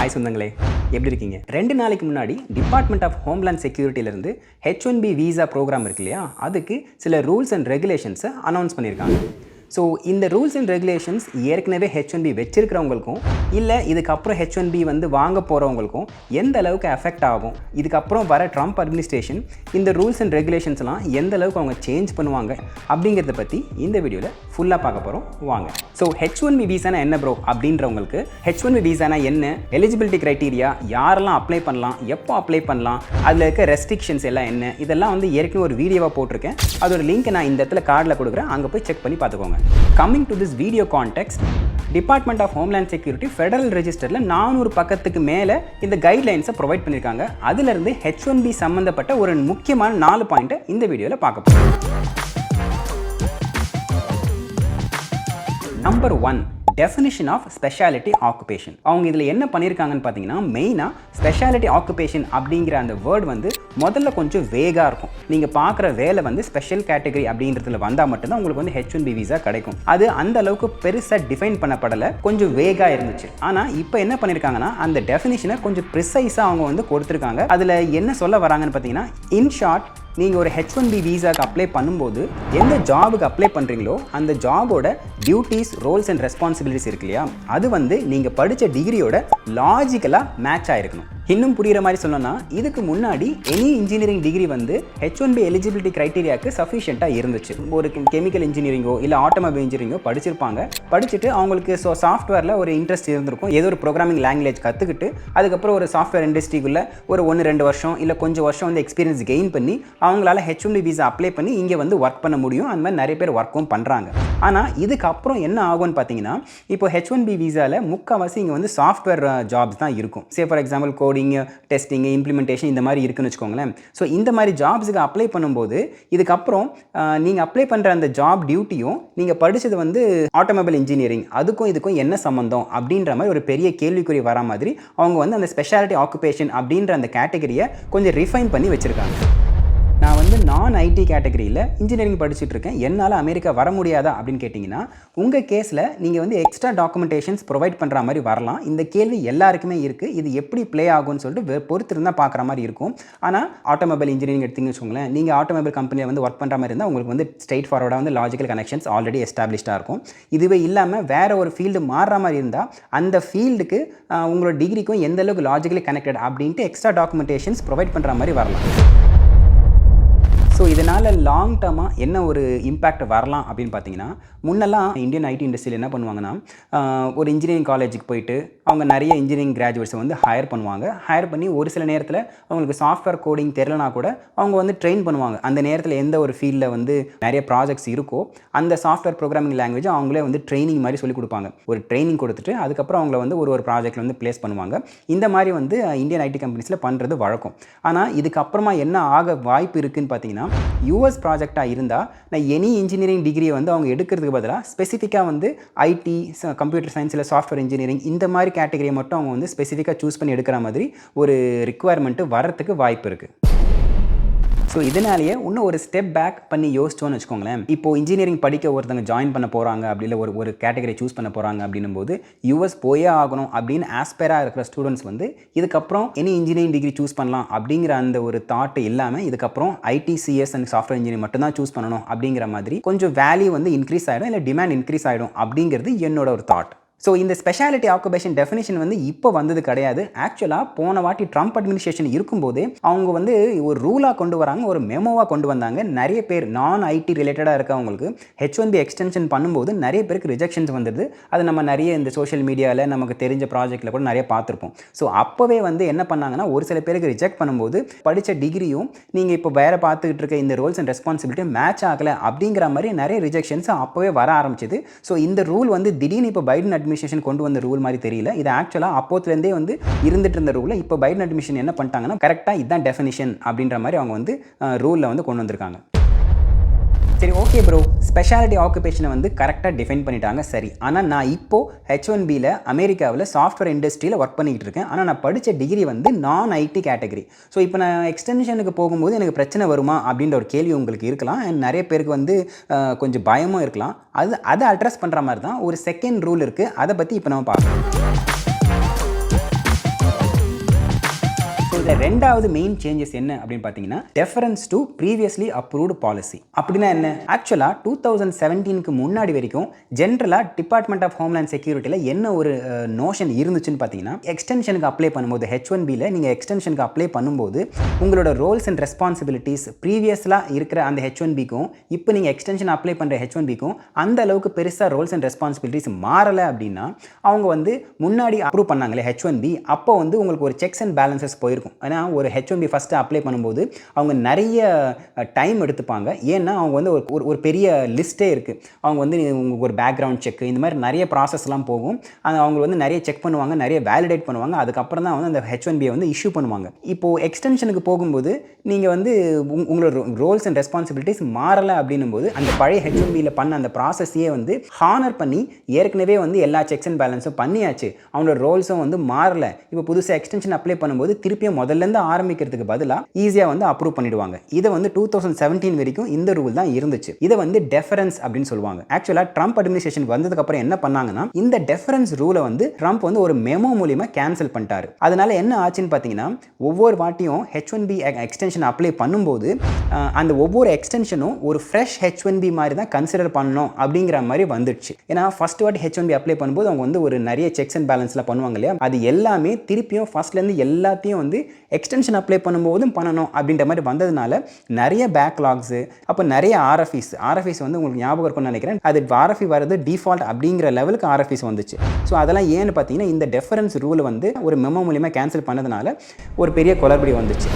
Hi சொந்தங்களே, எப்படி இருக்கீங்க? 2 நாளைக்கு முன்னாடி டிபார்ட்மெண்ட் ஆஃப் ஹோம்லேண்ட் செக்யூரிட்டியிலிருந்து H1B விசா ப்ரோக்ராம் இருக்கு இல்லையா, அதுக்கு சில ரூல்ஸ் அண்ட் ரெகுலேஷன்ஸை அனௌன்ஸ் பண்ணியிருக்காங்க. ஸோ இந்த ரூல்ஸ் அண்ட் ரெகுலேஷன்ஸ் ஏற்கனவே H1B வச்சிருக்கிறவங்களுக்கும் இல்லை இதுக்கப்புறம் H1B வந்து வாங்க போகிறவங்களுக்கும் எந்த அளவுக்கு எஃபெக்ட் ஆகும், இதுக்கப்புறம் வர ட்ரம்ப் அட்மினிஸ்ட்ரேஷன் இந்த ரூல்ஸ் அண்ட் ரெகுலேஷன்ஸ்லாம் எந்த அளவுக்கு அவங்க சேஞ்ச் பண்ணுவாங்க அப்படிங்கிறத பற்றி இந்த வீடியோவில் ஃபுல்லாக பார்க்க போகிறோம். வாங்க. ஸோ H1B விசானா என்ன ப்ரோ அப்படின்றவங்களுக்கு, H1B விசானா என்ன, எலிஜிபிலிட்டி க்ரைட்டீரியா, யாரெல்லாம் அப்ளை பண்ணலாம், எப்போ அப்ளை பண்ணலாம், அதில் இருக்க ரெஸ்ட்ரிக்ஷன்ஸ் எல்லாம் என்ன, இதெல்லாம் வந்து ஏற்கனவே ஒரு வீடியோவாக போட்டிருக்கேன். அதோட லிங்க் நான் இந்த இடத்துல கார்டில் கொடுக்குறேன், அங்கே போய் செக் பண்ணி பார்த்துக்கோங்க. Coming to this video context, Department of Homeland Security Federal Registerல 400 பக்கத்துக்கு மேலே இந்த கைட்லைன்ஸை ப்ரொவைட் பண்ணியிருக்காங்க. அதிலிருந்து H1B சம்மந்தப்பட்ட ஒரு முக்கியமான 4 பாயிண்ட்டை இந்த வீடியோவில் பார்க்க போகிறோம். Number 1, definition of speciality occupation. அவங்க இதில் என்ன பண்ணியிருக்காங்கன்னு பார்த்தீங்கன்னா, மெயினாக ஸ்பெஷாலிட்டி ஆக்குபேஷன் அப்படிங்கிற அந்த வேர்டு வந்து முதல்ல கொஞ்சம் வேகாக இருக்கும். நீங்கள் பார்க்குற வேலை வந்து ஸ்பெஷல் கேட்டகரி அப்படின்றதுல வந்தால் மட்டும்தான் உங்களுக்கு வந்து H1B விசா கிடைக்கும். அது அந்த அளவுக்கு பெருசாக டிஃபைன் பண்ணப்படலை, கொஞ்சம் வேகாக இருந்துச்சு. ஆனால் இப்போ என்ன பண்ணியிருக்காங்கன்னா, அந்த டெஃபினிஷனை கொஞ்சம் ப்ரிசைஸாக அவங்க வந்து கொடுத்துருக்காங்க. அதில் என்ன சொல்ல வராங்கன்னு பார்த்தீங்கன்னா, இன் ஷார்ட், நீங்கள் ஒரு H1B விசாவுக்கு அப்ளை பண்ணும்போது எந்த ஜாபுக்கு அப்ளை பண்ணுறீங்களோ அந்த ஜாபோட டியூட்டிஸ், ரோல்ஸ் அண்ட் ரெஸ்பான்சிபிலிட்டிஸ் இருக்கு இல்லையா, அது வந்து நீங்கள் படித்த டிகிரியோட லாஜிக்கலாக மேட்ச் ஆகிருக்கணும். இன்னும் புரிகிற மாதிரி சொல்லணும்னா, இதுக்கு முன்னாடி எனி இன்ஜினியரிங் டிகிரி வந்து H1B எலிஜிபிலிட்டி க்ரைட்டீரியாவுக்கு சஃபிஷியண்ட்டாக இருந்துச்சு. ஒரு கெமிக்கல் இன்ஜினியரிங்கோ இல்லை ஆட்டோமொபைல் இன்ஜினியரிங்கோ படிச்சிருப்பாங்க. படிச்சுட்டு அவங்களுக்கு சாஃப்ட்வேரில் ஒரு இன்ட்ரெஸ்ட் இருந்திருக்கும். ஏதோ ஒரு ப்ரோக்ராமிங் லாங்குவேஜ் கற்றுக்கிட்டு அதுக்கப்புறம் ஒரு சாஃப்ட்வேர் இண்டஸ்ட்ரிக்குள்ளே ஒரு 1-2 வருஷம் இல்லை கொஞ்சம் வருஷம் வந்து எக்ஸ்பீரியன்ஸ் கெயின் பண்ணி அவங்களால H1B விசா அப்ளை பண்ணி இங்கே வந்து ஒர்க் பண்ண முடியும். அந்த மாதிரி நிறைய பேர் ஒர்க்கும் பண்ணுறாங்க. ஆனால் இதுக்கப்புறம் என்ன ஆகும்னு பார்த்தீங்கன்னா, இப்போ H1B விசாவில் முக்கால்வாசி இங்கே வந்து சாஃப்ட்வேர் ஜாப்ஸ் தான் இருக்கும். Say for example coding, testing, implementation இந்த மாதிரி இருக்குன்னு வச்சுக்கோங்களேன். ஸோ இந்த மாதிரி ஜாப்ஸுக்கு அப்ளை பண்ணும்போது இதுக்கப்புறம் நீங்கள் அப்ளை பண்ணுற அந்த ஜாப் டியூட்டியும் நீங்கள் படித்தது வந்து ஆட்டோமொபைல் இன்ஜினியரிங், அதுக்கும் இதுக்கும் என்ன சம்மந்தம் அப்படின்ற மாதிரி ஒரு பெரிய கேள்விக்குறி வர மாதிரி அவங்க வந்து அந்த ஸ்பெஷாலிட்டி ஆக்குபேஷன் அப்படின்ற அந்த கேட்டகரியை கொஞ்சம் ரிஃபைன் பண்ணி வச்சுருக்காங்க. நான் வந்து நான் ஐடி கேட்டகரியில் இன்ஜினியரிங் படிச்சுட்டு இருக்கேன், என்னால் அமெரிக்கா வர முடியாதா அப்படின்னு கேட்டிங்கன்னா, உங்கள் கேஸில் நீங்கள் வந்து எக்ஸ்ட்ரா டாக்குமெண்டேஷன்ஸ் ப்ரொவைட் பண்ணுற மாதிரி வரலாம். இந்த கேள்வி எல்லாருக்குமே இருக்குது. இது எப்படி ப்ளே ஆகும்னு சொல்லிட்டு பொறுத்து இருந்தால் பார்க்குற மாதிரி இருக்கும். ஆனால் ஆட்டோமொபைல் இன்ஜினியரிங் எடுத்திங்கன்னு வச்சுக்கோங்களேன், நீங்கள் ஆட்டோமொபைல் கம்பெனியில் வந்து ஒர்க் பண்ணுற மாதிரி இருந்தால் உங்களுக்கு வந்து ஸ்ட்ரெயிட் ஃபார்வர்டாக வந்து லாஜிக்கல் கனெக்ஷன்ஸ் ஆல்ரெடி எஸ்டாப்ளிஷ்டாக இருக்கும். இதுவே இல்லாமல் வேறு ஒரு ஃபீல்டு மாறுற மாதிரி இருந்தால் அந்த ஃபீல்டுக்கு உங்களோட டிகிரிக்கும் எந்த அளவுக்கு லாஜிக்கலி கனெக்டட் அப்படின்ட்டு எக்ஸ்ட்ரா டாக்குமெண்டேஷன்ஸ் ப்ரொவைட் பண்ணுற மாதிரி வரலாம். ஸோ இதனால் லாங் டர்மாக என்ன ஒரு இம்பேக்ட் வரலாம் அப்படின்னு பார்த்தீங்கன்னா, முன்னெல்லாம் இந்தியன் ஐடி இண்டஸ்ட்ரியில் என்ன பண்ணுவாங்கன்னா, ஒரு இன்ஜினியரிங் காலேஜுக்கு போயிட்டு அவங்க நிறைய இன்ஜினியரிங் கிராஜுவேட்ஸை வந்து ஹையர் பண்ணுவாங்க. ஹையர் பண்ணி ஒரு சில நேரத்தில் அவங்களுக்கு சாஃப்ட்வேர் கோடிங் தெரியலனா கூட அவங்க வந்து ட்ரெயின் பண்ணுவாங்க. அந்த நேரத்தில் எந்த ஒரு ஃபீல்டில் வந்து நிறைய ப்ராஜெக்ட்ஸ் இருக்கோ அந்த சாஃப்ட்வேர் ப்ரோக்ராமிங் லாங்குவேஜ் அவங்களே வந்து ட்ரைனிங் மாதிரி சொல்லி கொடுப்பாங்க. ஒரு ட்ரைனிங் கொடுத்துட்டு அதுக்கப்புறம் அவங்கள வந்து ஒரு ப்ராஜெக்ட்டில் வந்து ப்ளேஸ் பண்ணுவாங்க. இந்த மாதிரி வந்து இந்தியன் ஐடி கம்பெனிஸில் பண்ணுறது வழக்கம். ஆனால் இதுக்கப்புறமா என்ன ஆக வாய்ப்பு இருக்குதுன்னு பார்த்தீங்கன்னா, US ப்ராஜெக்டாக இருந்தால் நான் எனி இன்ஜினியரிங் டிகிரியை வந்து அவங்க எடுக்கிறதுக்கு பதிலாக ஸ்பெசிஃபிக்காக வந்து ஐடி, கம்ப்யூட்டர் சயின்ஸ் இல்லை சாஃப்ட்வேர் இன்ஜினியரிங் இந்த மாதிரி கேட்டகரியை மட்டும் அவங்க வந்து ஸ்பெசிஃபிக்காக சூஸ் பண்ணி எடுக்கிற மாதிரி ஒரு ரிக்குவயர்மெண்ட்டு வரத்துக்கு வாய்ப்பு இருக்குது. ஸோ இதனாலேயே இன்னும் ஒரு ஸ்டெப் பேக் பண்ணி யோசிச்சோன்னு வச்சுக்கோங்களேன். இப்போது இன்ஜினியரிங் படிக்க ஒருத்தங்க ஜாயின் பண்ண போகிறாங்க, அப்படி இல்லை ஒரு கேட்டகரி சூஸ் பண்ண போகிறாங்க அப்படின்னும் போது US போயே ஆகணும் அப்படின்னு ஆஸ்பெராக இருக்கிற ஸ்டூடெண்ட்ஸ் வந்து இதுக்கப்புறம் எனி இன்ஜினியரிங் டிகிரி சூஸ் பண்ணலாம் அப்படிங்கிற அந்த ஒரு தாட்டு இல்லாமல் இதுக்கப்புறம் IT, CS and software engineering மட்டும்தான் சூஸ் பண்ணணும் அப்படிங்கிற மாதிரி கொஞ்சம் வேல்யூ வந்து இன்க்ரீஸ் ஆகிடும், இல்லை டிமாண்ட் இன்க்ரீஸ் ஆகிடும் அப்படிங்கிறது என்னோட ஒரு தாட். ஸோ இந்த ஸ்பெஷாலிட்டி ஆக்குபேஷன் டெஃபினிஷன் வந்து இப்போ வந்தது கிடையாது. ஆக்சுவலாக போன வாட்டி ட்ரம்ப் அட்மினிஸ்ட்ரேஷன் இருக்கும்போதே அவங்க வந்து ஒரு ரூலாக கொண்டு வராங்க, ஒரு மெமோவாக கொண்டு வந்தாங்க. நிறைய பேர் நான் ஐடி ரிலேட்டடாக இருக்கவங்களுக்கு H1B எக்ஸ்டென்ஷன் பண்ணும்போது நிறைய பேருக்கு ரிஜெக்ஷன்ஸ் வந்தது. அது நம்ம நிறைய இந்த சோஷியல் மீடியாவில் நமக்கு தெரிஞ்ச ப்ராஜெக்ட்டில் கூட நிறைய பார்த்துருப்போம். ஸோ அப்போவே வந்து என்ன பண்ணாங்கன்னா, ஒரு சில பேருக்கு ரிஜெக்ட் பண்ணும்போது படித்த டிகிரியும் நீங்கள் இப்போ வேறு பார்த்துக்கிட்டு இருக்க இந்த ரோல்ஸ் அண்ட் ரெஸ்பான்சிபிலிட்டி மேட்ச் ஆகலை அப்படிங்கிற மாதிரி நிறைய ரிஜெக்ஷன்ஸ் அப்போவே வர ஆரம்பிச்சிது. ஸோ இந்த ரூல் வந்து திடீர்னு இப்போ பைடன் அட்மினிஸ்ட்ரேஷன் கொண்டு வந்த ரூல் மாதிரி தெரியல. இது ஆக்சுவலாக அப்போத்துலேருந்தே வந்து இருந்துட்டு இருந்த ரூலை இப்போ பைடன் அட்மினிஸ்ட்ரேஷன் என்ன பண்ணிட்டாங்கன்னா, கரெக்டாக இதுதான் டெஃபினிஷன் அப்படின்ற மாதிரி அவங்க வந்து ரூலில் வந்து கொண்டு வந்திருக்காங்க. சரி, ஓகே ப்ரோ, ஸ்பெஷாலிட்டி ஆக்குபேஷனை வந்து கரெக்டாக டிஃபைன் பண்ணிட்டாங்க, சரி. ஆனால் நான் இப்போது H1Bயில் அமெரிக்காவில் சாஃப்ட்வேர் இண்டஸ்ட்ரியில் ஒர்க் பண்ணிக்கிட்டு இருக்கேன். ஆனால் நான் படித்த டிகிரி வந்து நான் ஐடி கேட்டகரி. ஸோ இப்போ நான் எக்ஸ்டென்ஷனுக்கு போகும்போது எனக்கு பிரச்சனை வருமா அப்படின்ற ஒரு கேள்வி உங்களுக்கு இருக்கலாம். அண்ட் நிறைய பேருக்கு வந்து கொஞ்சம் பயமும் இருக்கலாம். அதை அட்ரஸ் பண்ணுற மாதிரி தான் ஒரு செகண்ட் ரூல் இருக்குது. அதை பற்றி இப்போ நம்ம பார்க்கலாம். இதில் ரெண்டாவது மெயின் சேஞ்சஸ் என்ன அப்படின்னு பார்த்தீங்கன்னா difference to previously approved policy. அப்படின்னா என்ன? ஆக்சுவலாக 2017க்கு முன்னாடி வரைக்கும் ஜென்ரலாக டிபார்ட்மெண்ட் ஆஃப் ஹோம்லேண்ட் செக்யூரிட்டியில் என்ன ஒரு நோஷன் இருந்துச்சுன்னு பார்த்தீங்கன்னா, எக்ஸ்டென்ஷனுக்கு அப்ளை பண்ணும்போது H1Bயில் நீங்கள் எக்ஸ்டென்ஷனுக்கு அப்ளை பண்ணும்போது உங்களோட ரோல்ஸ் அண்ட் ரெஸ்பான்சிபிலிட்டிஸ் ப்ரீவியஸ்லாக இருக்கிற அந்த H1Bக்கும் இப்போ நீங்கள் எக்ஸ்டென்ஷன் அப்ளை பண்ணுற H1Bக்கும் அந்த அளவுக்கு பெருசாக ரோல்ஸ் அண்ட் ரெஸ்பான்சிபிலிட்டிஸ் மாறலை அப்படின்னா அவங்க வந்து முன்னாடி அப்ரூவ் பண்ணாங்களே H1B, அப்போ வந்து உங்களுக்கு ஒரு செக்ஸ் அண்ட் பேலன்சஸ் போயிருக்கும். ஏன்னா ஒரு H1B ஃபஸ்ட்டு அப்ளை பண்ணும்போது அவங்க நிறைய டைம் எடுத்துப்பாங்க. ஏன்னா அவங்க வந்து ஒரு பெரிய லிஸ்ட்டே இருக்குது. அவங்க வந்து உங்களுக்கு ஒரு பேக்ரவுண்ட் செக் இந்த மாதிரி நிறைய ப்ராசஸ்லாம் போகும். அவங்க வந்து நிறைய செக் பண்ணுவாங்க, நிறைய வேலிடேட் பண்ணுவாங்க. அதுக்கப்புறம் தான் வந்து அந்த H1B வந்து இஷ்யூ பண்ணுவாங்க. இப்போது எக்ஸ்டென்ஷனுக்கு போகும்போது நீங்கள் வந்து உங்களோட ரோல்ஸ் அண்ட் ரெஸ்பான்சிபிலிட்டிஸ் மாறலை அப்படின்னும் போது அந்த பழைய H1Bயில் பண்ண அந்த ப்ராசஸையே வந்து ஹானர் பண்ணி ஏற்கனவே வந்து எல்லா செக்ஸ் அண்ட் பேலன்ஸும் பண்ணியாச்சு, அவங்களோட ரோல்ஸும் வந்து மாறலை. இப்போ புதுசாக எக்ஸ்டென்ஷன் அப்ளை பண்ணும்போது திருப்பியும் முதல்லேருந்து ஆரம்பிக்கிறதுக்கு பதிலாக ஈஸியாக வந்து அப்ரூவ் பண்ணிடுவாங்க. இதை வந்து 2017 வரைக்கும் இந்த ரூல் தான் இருந்துச்சு. இதை வந்து டெஃபரன்ஸ் அப்படின்னு சொல்லுவாங்க. ஆக்சுவலாக ட்ரம்ப் அட்மினிஸ்ட்ரேஷன் வந்ததுக்கப்புறம் என்ன பண்ணாங்கன்னா, இந்த டெஃபரன்ஸ் ரூலை வந்து ட்ரம்ப் வந்து ஒரு மெமோ மூலியமாக கேன்சல் பண்ணிட்டாரு. அதனால என்ன ஆச்சுன்னு பார்த்தீங்கன்னா, ஒவ்வொரு வாட்டியும் H1B எக்ஸ்டென்ஷன் அப்ளை பண்ணும்போது அந்த ஒவ்வொரு எக்ஸ்டென்ஷனும் ஒரு ஃப்ரெஷ் H1B மாதிரி தான் கன்சிடர் பண்ணணும் அப்படிங்கிற மாதிரி வந்துடுச்சு. ஏன்னா ஃபர்ஸ்ட் வாட்டி H1B அப்ளை பண்ணும்போது அவங்க வந்து ஒரு நிறைய செக்ஸ் அண்ட் பேலன்ஸ்லாம் பண்ணுவாங்க இல்லையா, அது எல்லாமே திருப்பியும் ஃபர்ஸ்ட்லேருந்து எல்லாத்தையும் வந்து எக்ஸ்டென்ஷன் அப்ளை பண்ணும்போதும் பண்ணணும் அப்படின்ற மாதிரி வந்ததுனால நிறைய பேக்லாக்ஸு, அப்போ நிறைய ஆர்எஃப்இஸ் வந்து உங்களுக்கு ஞாபகம் இருக்கும்னு நினைக்கிறேன். அது RFE வரது டிஃபால்ட் அப்படிங்கிற லெவலுக்கு RFEs வந்துச்சு. ஸோ அதெல்லாம் ஏன்னு பார்த்தீங்கன்னா இந்த டெஃபரன்ஸ் ரூலை வந்து ஒரு மெமோ மூலியமாக கேன்சல் பண்ணதுனால ஒரு பெரிய குளறுபடி வந்துச்சு.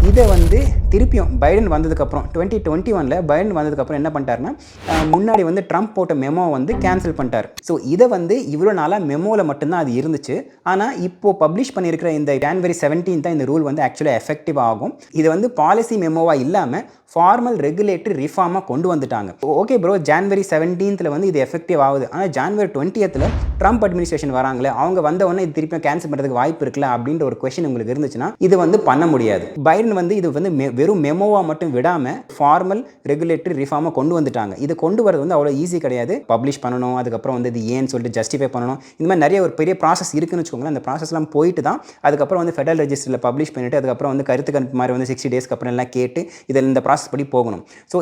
இதை வந்து திருப்பியும் பைடன் வந்ததுக்கப்புறம் 2021 பைடன் வந்ததுக்கப்புறம் என்ன பண்ணிட்டாருன்னா, முன்னாடி வந்து ட்ரம்ப் போட்ட மெமோ வந்து கேன்சல் பண்ணிட்டார். ஸோ இதை வந்து இவ்வளோ நாளாக மெமோவில் மட்டும்தான் அது இருந்துச்சு. ஆனால் இப்போது பப்ளிஷ் பண்ணியிருக்கிற இந்த January 17 தான் இந்த ரூல் வந்து ஆக்சுவலாக எஃபெக்டிவ் ஆகும். இது வந்து பாலிசி மெமோவாக இல்லாமல் ஃபார்மல் ரெகுலேட்டரி ரிஃபார்மாக கொண்டு வந்துட்டாங்க. ஓகே ப்ரோ, January 17 வந்து இது எஃபெக்டிவ் ஆகுது. ஆனால் January 20 ட்ரம்ப் அட்மினிஸ்ட்ரேஷன் வராங்களே, அவங்க வந்த உடனே இது திருப்பியும் கேன்சல் பண்ணுறதுக்கு வாய்ப்பு இருக்குல்ல அப்படின்ற ஒரு கொஸ்டின் உங்களுக்கு இருந்துச்சுன்னா இது வந்து பண்ண முடியாது. பைடன் வந்து இது வந்து வெறும் மெமோவாக மட்டும் விடாமல் ஃபார்மல் ரெகுலேட்டரி ரிஃபார்மாக கொண்டு வந்துட்டாங்க. இது கொண்டு வரது வந்து அவ்வளோ ஈஸி கிடையாது. பப்ளிஷ் பண்ணணும், அதுக்கப்புறம் வந்து இது ஏன்னு சொல்லிட்டு ஜஸ்டிஃபை பண்ணணும், இந்த மாதிரி நிறைய ஒரு பெரிய ப்ராசஸ் இருக்குன்னு வச்சுக்கோங்களேன். அந்த ப்ராசஸ்லாம் போயிட்டு தான் அதுக்கப்புறம் வந்து ஃபெடரல் ரெஜிஸ்டரில் பப்ளிஷ் பண்ணிவிட்டு அதுக்கப்புறம் வந்து கருத்து கணிப்பு மாதிரி வந்து 60 டேஸ்க்கு அப்புறம் எல்லாம் கேட்டு இதில் இந்த ப்ராசஸ் படி போகணும். ஸோ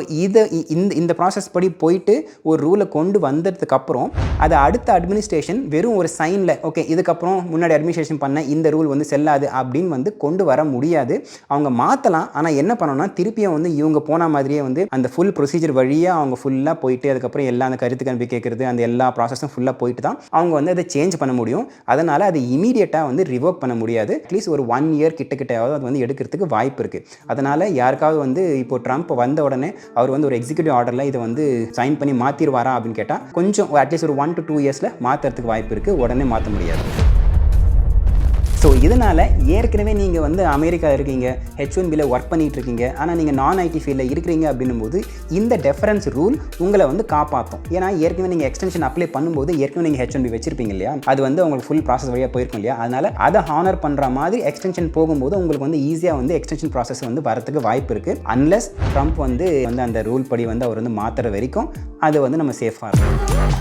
இந்த ப்ராசஸ் படி போயிட்டு ஒரு ரூலை கொண்டு வந்ததுக்கப்புறம் அது அடுத்த அட்மினிஸ்ட்ரேஷன் வெறும் ஒரு சைனில் ஓகே இதுக்கப்புறம் முன்னாடி அட்மினிஸ்ட்ரேஷன் பண்ண இந்த ரூல் வந்து செல்லாது அப்படின்னு வந்து கொண்டு வர முடியாது. அவங்க மாற்றலாம், ஆனால் என்ன பண்ணணும்னா திருப்பியும் வந்து இவங்க போன மாதிரியே வந்து அந்த ஃபுல் ப்ரொசீஜர் வழியாக அவங்க ஃபுல்லாக போயிட்டு அதுக்கப்புறம் எல்லா அந்த கருத்து கணிப்பு கேட்குறது அந்த எல்லா ப்ராசஸும் ஃபுல்லாக போயிட்டு தான் அவங்க வந்து அதை சேஞ்ச் பண்ண முடியும். அதனால் அது இமீடியட்டாக வந்து ரிவோக் பண்ண முடியாது. அட்லீஸ்ட் ஒரு 1 இயர் கிட்டயாவது அது வந்து எடுக்கிறதுக்கு வாய்ப்பு இருக்குது. அதனால் யாருக்காவது வந்து இப்போ ட்ரம்ப் வந்த உடனே அவர் வந்து ஒரு எக்ஸிக்யூட்டிவ் ஆர்டரில் இதை வந்து சைன் பண்ணி மாற்றிடுவாரா அப்படின்னு கேட்டால் கொஞ்சம் அட்லீஸ்ட் ஒரு 1 to 2 இயர்ஸில் மாற்றுறதுக்கு வாய்ப்பு இருக்குது, உடனே மாற்ற முடியாது. ஸோ இதனால் ஏற்கனவே நீங்கள் வந்து அமெரிக்கா இருக்கீங்க, H1Bயில் ஒர்க் பண்ணிகிட்டு இருக்கீங்க, ஆனால் நீங்கள் நான் ஐடி ஃபீல்டில் இருக்கிறீங்க அப்படின்னும் போது இந்த டெஃபரன்ஸ் ரூல் உங்களை வந்து காப்பாற்றும். ஏன்னா ஏற்கனவே நீங்கள் எக்ஸ்டென்ஷன் அப்ளை பண்ணும்போது ஏற்கனவே நீங்கள் H1B வச்சிருப்பீங்க இல்லையா, அது வந்து உங்களுக்கு ஃபுல் ப்ராசஸ் வழியாக போயிருக்கும் இல்லையா, அதனால் அதை ஹானர் பண்ணுற மாதிரி எக்ஸ்டென்ஷன் போகும்போது உங்களுக்கு வந்து ஈஸியாக வந்து எக்ஸ்டென்ஷன் ப்ராசஸ் வந்து வரதுக்கு வாய்ப்பு இருக்குது. அன்லெஸ் ட்ரம்ப் வந்து அந்த ரூல் படி வந்து அவர் வந்து மாற்றுற வரைக்கும் அது வந்து நம்ம சேஃபாக இருக்கும்.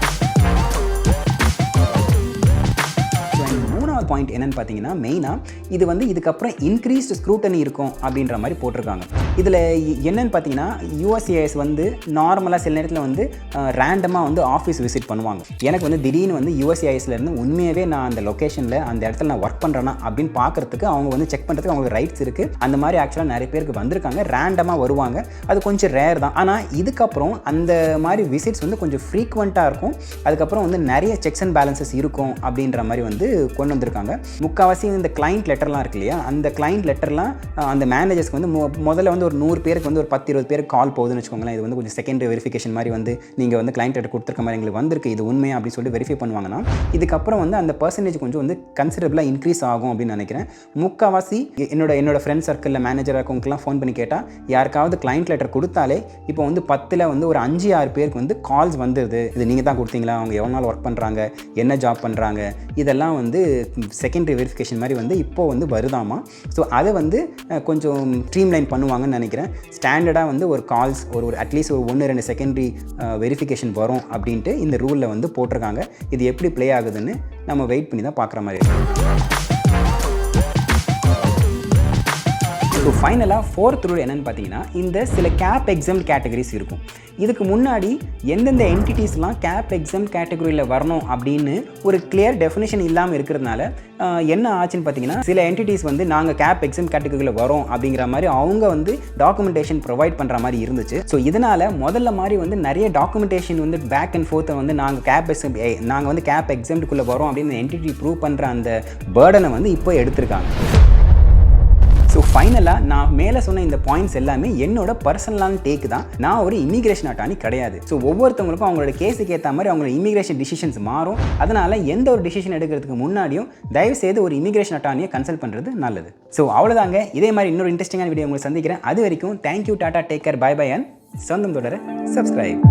பாயிண்ட் என்னன்னு பார்த்தீங்கன்னா, மெயினாக இது வந்து இதுக்கப்புறம் இன்க்ரீஸ்டு ஸ்க்ரூட்டனி இருக்கும் அப்படின்ற மாதிரி போட்டிருக்காங்க. இதில் என்னன்னு பார்த்தீங்கன்னா, USCIS வந்து நார்மலாக சில நேரத்தில் வந்து ரேண்டமாக வந்து ஆஃபீஸ் விசிட் பண்ணுவாங்க. எனக்கு வந்து திடீர்னு வந்து USCISலேருந்து உண்மையாகவே நான் அந்த லொக்கேஷனில் அந்த இடத்துல நான் ஒர்க் பண்ணுறேன்னா அப்படின்னு பார்க்குறதுக்கு அவங்க வந்து செக் பண்ணுறதுக்கு அவங்களுக்கு ரைட்ஸ் இருக்குது. அந்த மாதிரி ஆக்சுவலாக நிறைய பேருக்கு வந்திருக்காங்க, ரேண்டமாக வருவாங்க, அது கொஞ்சம் ரேர் தான். ஆனால் இதுக்கப்புறம் அந்த மாதிரி விசிட்ஸ் வந்து கொஞ்சம் ஃப்ரீக்வெண்ட்டாக இருக்கும். அதுக்கப்புறம் வந்து நிறைய செக்ஸ் அண்ட் பேலன்சஸ் இருக்கும் அப்படின்ற மாதிரி வந்து கொண்டு வந்திருக்காங்க. முக்கால்வாசி இந்த கிளைண்ட் லெட்டர்லாம் இருக்கு இல்லையா, அந்த கிளைண்ட் லெட்டர்லாம் அந்த மேனேஜர்ஸ்க்கு வந்து முதல்ல வந்து ஒரு 100 பேருக்கு வந்து ஒரு 10-20 பேருக்கு கால் போகுதுன்னு வச்சுக்கோங்களேன். இது வந்து கொஞ்சம் செகண்டரி வெரிஃபிகேஷன் மாதிரி வந்து நீங்கள் வந்து கிளைண்ட் லெட்டர் கொடுத்துருக்க மாதிரி எங்களுக்கு வந்திருக்கு, இது உண்மையாக அப்படின்னு சொல்லிட்டு வெரிஃபை பண்ணுவாங்கன்னா இதுக்கப்புறம் வந்து அந்த பர்சன்டேஜ் கொஞ்சம் வந்து கன்சிடரபிளாக இன்க்ரீஸ் ஆகும் அப்படின்னு நினைக்கிறேன். முக்கால்வாசி என்னோட ஃப்ரெண்ட் சர்க்கிளில் மேனேஜராக இருக்கவங்களுக்குலாம் ஃபோன் பண்ணி கேட்டால் யாருக்காவது கிளைண்ட் லெட்டர் கொடுத்தாலே இப்போ வந்து 10ல் வந்து ஒரு 5-6 பேருக்கு வந்து கால்ஸ் வந்துடுது. இது நீங்கள் தான் கொடுத்தீங்களா, அவங்க எவ்வளோ நாள் ஒர்க் பண்ணுறாங்க, என்ன ஜாப் பண்ணுறாங்க, இதெல்லாம் வந்து செகண்டரி வெரிஃபிகேஷன் மாதிரி வந்து இப்போது வந்து வருதாமா. ஸோ அதை வந்து கொஞ்சம் ஸ்ட்ரீம்லைன் பண்ணுவாங்கன்னு நினைக்கிறேன். ஸ்டாண்டர்டாக வந்து ஒரு கால்ஸ் ஒரு அட்லீஸ்ட் ஒரு 1-2 செகண்டரி வெரிஃபிகேஷன் வரும் அப்படின்ட்டு இந்த ரூலில் வந்து போட்டிருக்காங்க. இது எப்படி ப்ளே ஆகுதுன்னு நம்ம வெயிட் பண்ணி தான் பார்க்குற மாதிரி இருக்குது. ஸோ ஃபைனலாக ஃபோர்த் ரூல் என்னென்னு பார்த்தீங்கன்னா, இந்த சில கேப் எக்ஸாம்ட் கேட்டகரிஸ் இருக்கும். இதுக்கு முன்னாடி எந்தெந்த என்டிட்டிஸ்லாம் கேப் எக்ஸாம் கேட்டகரியில் வரணும் அப்படின்னு ஒரு கிளியர் டெஃபினேஷன் இல்லாமல் இருக்கிறதுனால என்ன ஆச்சுன்னு பார்த்தீங்கன்னா, சில என்டிட்டிஸ் வந்து நாங்கள் கேப் எக்ஸாம் கேட்டகரியில் வரோம் அப்படிங்கிற மாதிரி அவங்க வந்து டாக்குமெண்டேஷன் ப்ரொவைட் பண்ணுற மாதிரி இருந்துச்சு. ஸோ இதனால் முதல்ல மாதிரி வந்து நிறைய டாக்குமெண்டேஷன் வந்து பேக் அண்ட் ஃபோர்த்தை வந்து நாங்கள் வந்து கேப் எக்ஸாம்க்குள்ளே வரோம் அப்படின்னு என்டிட்டி ப்ரூவ் பண்ணுற அந்த பேர்டனை வந்து இப்போ எடுத்திருக்காங்க. ஸோ ஃபைனலாக நான் மேலே சொன்ன இந்த பாயிண்ட்ஸ் எல்லாமே என்னோட பர்சனலான டேக் தான். நான் ஒரு இமிகிரேஷன் அட்டார்னி கிடையாது. ஸோ ஒவ்வொருத்தவங்களுக்கும் அவங்களோட கேஸுக்கு ஏற்ற மாதிரி அவங்களோட இமிகிரேஷன் டிசிஷன்ஸ் மாறும். அதனால் எந்த ஒரு டிசிஷன் எடுக்கிறதுக்கு முன்னாடியும் தயவுசெய்து ஒரு இமிகிரேஷன் அட்டார்னியை கன்சல்ட் பண்ணுறது நல்லது. ஸோ அவ்வளோதாங்க. இதே மாதிரி இன்னொரு இன்ட்ரெஸ்டிங்கான வீடியோ உங்களுக்கு சந்திக்கிறேன். அது வரைக்கும் thank you, tata, take care, bye bye and சொந்தம் தொடர சப்ஸ்கிரைப்.